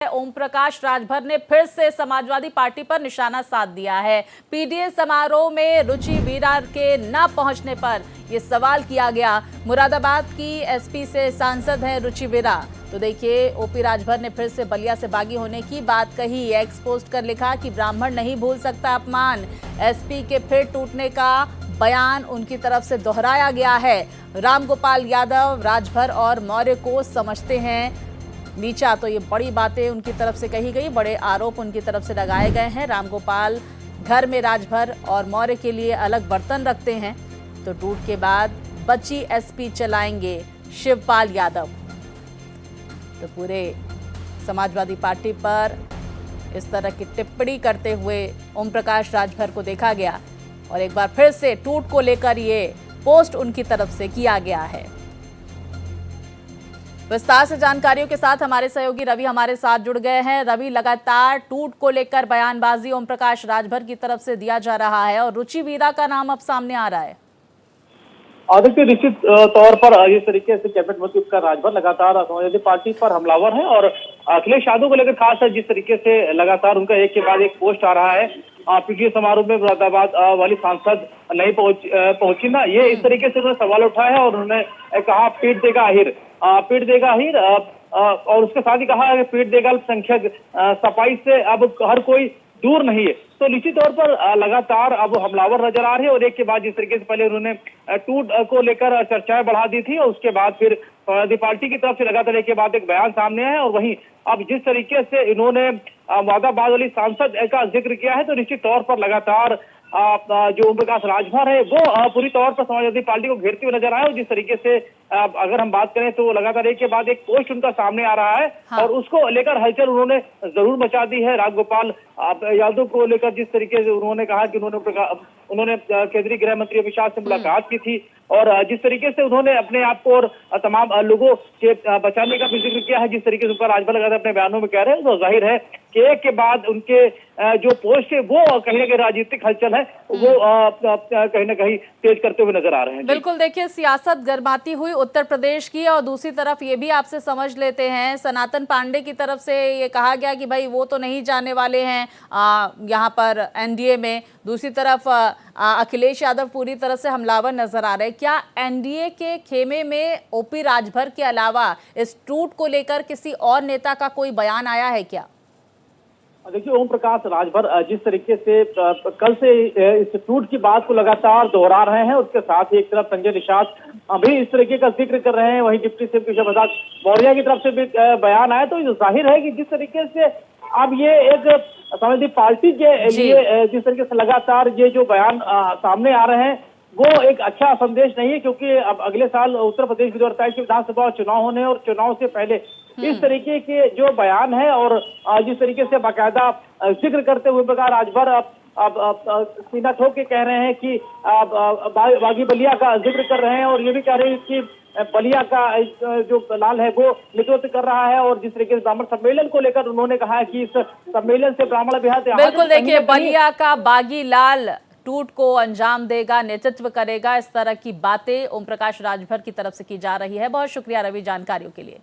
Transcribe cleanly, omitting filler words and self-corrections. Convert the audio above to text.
ओम प्रकाश राजभर ने फिर से समाजवादी पार्टी पर निशाना साध दिया है। पीडीए समारोह में रुचि वीरा के न पहुंचने पर यह सवाल किया गया। मुरादाबाद की एसपी से सांसद हैं रुचि वीरा, तो देखिए ओपी राजभर ने फिर से बलिया से बागी होने की बात कही। एक्स पोस्ट कर लिखा कि ब्राह्मण नहीं भूल सकता अपमान। एसपी के फिर टूटने का बयान उनकी तरफ से दोहराया गया है। रामगोपाल यादव राजभर और मौर्य को समझते हैं नीचा, तो ये बड़ी बातें उनकी तरफ से कही गई, बड़े आरोप उनकी तरफ से लगाए गए हैं। रामगोपाल घर में राजभर और मौर्य के लिए अलग बर्तन रखते हैं, तो टूट के बाद बची एसपी चलाएंगे शिवपाल यादव। तो पूरे समाजवादी पार्टी पर इस तरह की टिप्पणी करते हुए ओम प्रकाश राजभर को देखा गया और एक बार फिर से टूट को लेकर ये पोस्ट उनकी तरफ से किया गया है। विस्तार से जानकारियों के साथ हमारे सहयोगी रवि हमारे साथ जुड़ गए हैं। रवि, लगातार टूट को लेकर बयानबाजी ओम प्रकाश राजभर की तरफ से दिया जा रहा है और रुचि वीरा का नाम अब सामने आ रहा है। देखिए, निश्चित तौर पर इस तरीके से कैबिनेट मंत्री का राजभर लगातार समाजवादी पार्टी पर हमलावर है और अखिलेश यादव को लेकर खास है जिस तरीके से लगातार उनका एक के बाद एक पोस्ट आ रहा है। पीडीए समारोह में मुरादाबाद वाली सांसद नहीं पहुंची ना, ये इस तरीके से उन्होंने सवाल उठाया है और उन्होंने कहा पीट देगा आहिर, पीट देगा आहिर, और उसके साथ ही कहा कि पीट देगा अल्पसंख्यक, सफाई से अब हर कोई दूर नहीं है। तो निश्चित तौर पर लगातार अब हमलावर नजर आ रहे हैं और एक के बाद जिस तरीके से पहले उन्होंने टूट को लेकर चर्चाएं बढ़ा दी थी और उसके बाद फिर समाजवादी पार्टी की तरफ से लगातार एक के बाद एक बयान सामने आया है और वहीं अब जिस तरीके से इन्होंने मुरादाबाद वाली सांसद का जिक्र किया है, तो निश्चित तौर पर लगातार जो ओम प्रकाश राजभर है वो पूरी तौर पर समाजवादी पार्टी को घेरते हुए नजर आए और जिस तरीके से अगर हम बात करें तो लगातार एक के बाद एक पोस्ट उनका सामने आ रहा है। हाँ। और उसको लेकर हलचल उन्होंने जरूर मचा दी है। रामगोपाल यादव को लेकर जिस तरीके से उन्होंने कहा कि उन्होंने केंद्रीय गृह मंत्री अमित शाह से मुलाकात की थी और जिस तरीके से उन्होंने अपने आप को और तमाम लोगों के बचाने का भी जिक्र किया है, जिस तरीके से उनका राजभर लगातार अपने बयानों में कह रहे हैं, तो जाहिर है कि एक के बाद उनके जो पोस्ट है वो कहीं ना कहीं राजनीतिक हलचल है वो कहीं ना कहीं तेज करते हुए नजर आ रहे हैं। बिल्कुल, देखिए सियासत गर्माती हुई उत्तर प्रदेश की और दूसरी तरफ ये भी आपसे समझ लेते हैं, सनातन पांडे की तरफ से ये कहा गया कि भाई वो तो नहीं जाने वाले हैं यहाँ पर एनडीए में। दूसरी तरफ अखिलेश यादव पूरी तरह से हमलावर नजर आ रहे हैं। क्या एनडीए के खेमे में ओपी राजभर के अलावा इस टूट को लेकर किसी और नेता का कोई बयान आया है क्या? देखिए, ओम प्रकाश राजभर जिस तरीके से कल से इस टूट की बात को लगातार दोहरा रहे हैं, उसके साथ ही एक तरफ संजय निषाद अभी इस तरीके का जिक्र कर रहे हैं, वहीं डिप्टी सीएम केशव प्रसाद मौर्य की तरफ से भी बयान आया, तो जाहिर है कि जिस तरीके से अब ये एक समाजवादी पार्टी के लिए जिस तरीके से लगातार ये जो बयान सामने आ रहे हैं वो एक अच्छा संदेश नहीं है, क्योंकि अब अगले साल उत्तर प्रदेश की 2027 के विधानसभा चुनाव होने और चुनाव से पहले इस तरीके के जो बयान है और जिस तरीके से बाकायदा जिक्र करते हुए प्रकार राजभर अब सीना ठोक के कह रहे हैं कि बागी बलिया का जिक्र कर रहे हैं और ये भी कह रहे हैं कि बलिया का जो लाल है वो नेतृत्व कर रहा है और जिस तरीके से ब्राह्मण सम्मेलन को लेकर उन्होंने कहा है कि इस सम्मेलन से ब्राह्मण बिहार। बिल्कुल, देखिए बलिया का बागी लाल टूट को अंजाम देगा, नेतृत्व करेगा, इस तरह की बातें ओम प्रकाश राजभर की तरफ से की जा रही है। बहुत शुक्रिया रवि जानकारियों के लिए।